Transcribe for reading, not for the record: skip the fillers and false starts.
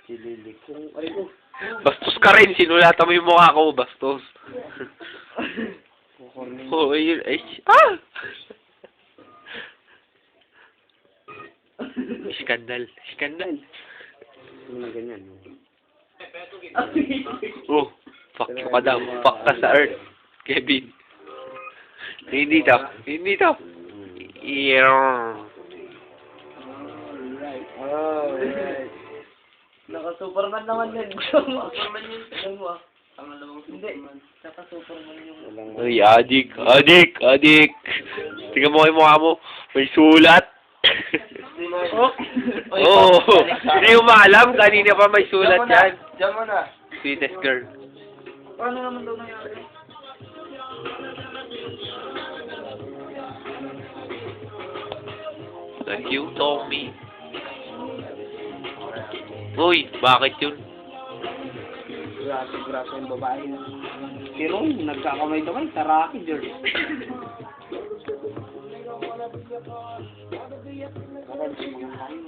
Kililig kong, ay ko. Bastos ka rin, sinulatan mo yung mukha ko, bastos. Kukorning. Oo, yun, ay, ah! Skandal, skandal. Ano na ganyan? Oh, fuck you ka daw, fuck ka sa earth, Kevin. Hindi to, hindi to. Yeah. Alright. Naka-Superman naman yun. Superman yun. Alam mo ah. Pangalawang Superman. Naka-Superman yung... Ay, adik, adik, adik. Tingnan mo yung mukha mo, may sulat. Oo, hindi mo maalam, kanina pa may sulat yan. Diyan mo na. Sweetest girl. Paano naman daw nangyari? Like you told me. Uy, bakit yun? Grabe yung babae na. Si Ron, nagkakamay-kamay, taraki, George. Parang mga kain.